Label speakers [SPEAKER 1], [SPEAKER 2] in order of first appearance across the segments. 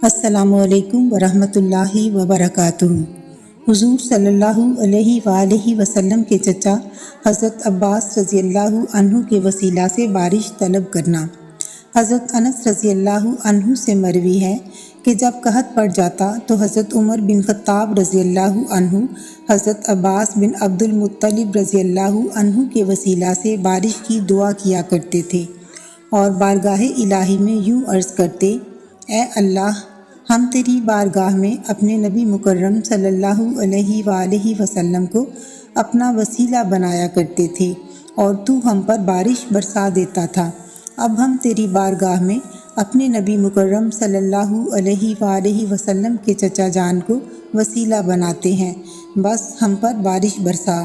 [SPEAKER 1] السلام علیکم ورحمۃ اللہ وبرکاتہ۔ حضور صلی اللہ علیہ وآلہ وسلم کے چچا حضرت عباس رضی اللہ عنہ کے وسیلہ سے بارش طلب کرنا۔ حضرت انس رضی اللہ عنہ سے مروی ہے کہ جب قحط پڑ جاتا تو حضرت عمر بن خطاب رضی اللہ عنہ حضرت عباس بن عبد المطلب رضی اللہ عنہ کے وسیلہ سے بارش کی دعا کیا کرتے تھے اور بارگاہ الہی میں یوں عرض کرتے: اے اللہ، ہم تیری بارگاہ میں اپنے نبی مکرم صلی اللہ علیہ وآلہ وسلم کو اپنا وسیلہ بنایا کرتے تھے اور تو ہم پر بارش برسا دیتا تھا۔ اب ہم تیری بارگاہ میں اپنے نبی مکرم صلی اللہ علیہ وآلہ وسلم کے چچا جان کو وسیلہ بناتے ہیں، بس ہم پر بارش برسا۔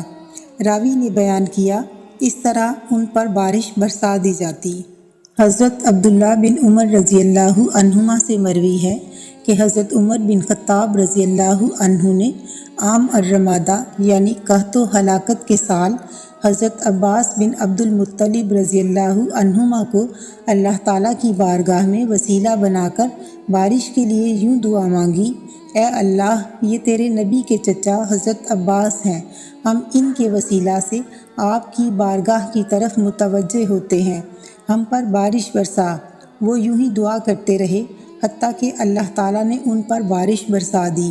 [SPEAKER 1] راوی نے بیان کیا، اس طرح ان پر بارش برسا دی جاتی۔ حضرت عبداللہ بن عمر رضی اللہ عنہما سے مروی ہے کہ حضرت عمر بن خطاب رضی اللہ عنہ نے عام الرمادہ یعنی قحط و ہلاکت کے سال حضرت عباس بن عبد المطلب رضی اللہ عنہما کو اللہ تعالیٰ کی بارگاہ میں وسیلہ بنا کر بارش کے لیے یوں دعا مانگی: اے اللہ، یہ تیرے نبی کے چچا حضرت عباس ہیں، ہم ان کے وسیلہ سے آپ کی بارگاہ کی طرف متوجہ ہوتے ہیں، ہم پر بارش برسا۔ وہ یوں ہی دعا کرتے رہے حتیٰ کہ اللہ تعالیٰ نے ان پر بارش برسا دی۔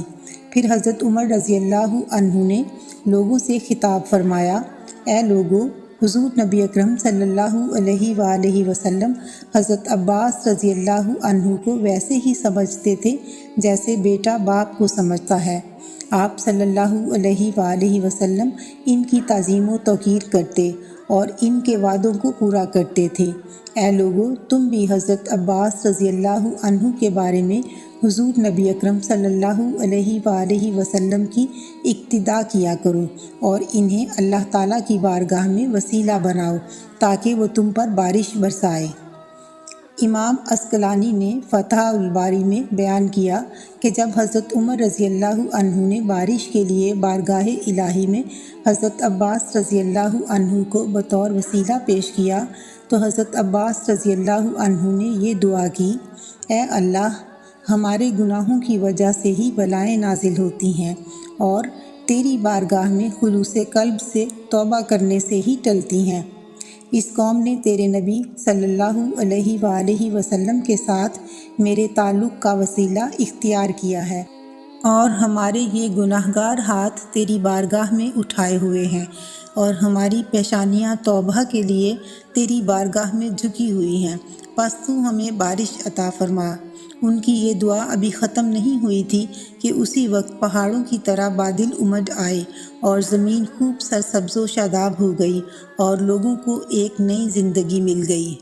[SPEAKER 1] پھر حضرت عمر رضی اللہ عنہ نے لوگوں سے خطاب فرمایا: اے لوگو، حضور نبی اکرم صلی اللہ علیہ وآلہ وسلم حضرت عباس رضی اللہ عنہ کو ویسے ہی سمجھتے تھے جیسے بیٹا باپ کو سمجھتا ہے۔ آپ صلی اللہ علیہ وآلہ وسلم ان کی تعظیم و توقیر کرتے اور ان کے وعدوں کو پورا کرتے تھے۔ اے لوگو، تم بھی حضرت عباس رضی اللہ عنہ کے بارے میں حضور نبی اکرم صلی اللہ علیہ وآلہ وسلم کی اقتداء کیا کرو اور انہیں اللہ تعالیٰ کی بارگاہ میں وسیلہ بناؤ تاکہ وہ تم پر بارش برسائے۔ امام عسقلانی نے فتح الباری میں بیان کیا کہ جب حضرت عمر رضی اللہ عنہ نے بارش کے لیے بارگاہ الہی میں حضرت عباس رضی اللہ عنہ کو بطور وسیلہ پیش کیا تو حضرت عباس رضی اللہ عنہ نے یہ دعا کی: اے اللہ، ہمارے گناہوں کی وجہ سے ہی بلائیں نازل ہوتی ہیں اور تیری بارگاہ میں خلوص قلب سے توبہ کرنے سے ہی ٹلتی ہیں۔ اس قوم نے تیرے نبی صلی اللہ علیہ وآلہ وسلم کے ساتھ میرے تعلق کا وسیلہ اختیار کیا ہے اور ہمارے یہ گناہگار ہاتھ تیری بارگاہ میں اٹھائے ہوئے ہیں اور ہماری پیشانیاں توبہ کے لیے تیری بارگاہ میں جھکی ہوئی ہیں، پس تو ہمیں بارش عطا فرما۔ ان کی یہ دعا ابھی ختم نہیں ہوئی تھی کہ اسی وقت پہاڑوں کی طرح بادل امڈ آئے اور زمین خوب سرسبز و شاداب ہو گئی اور لوگوں کو ایک نئی زندگی مل گئی۔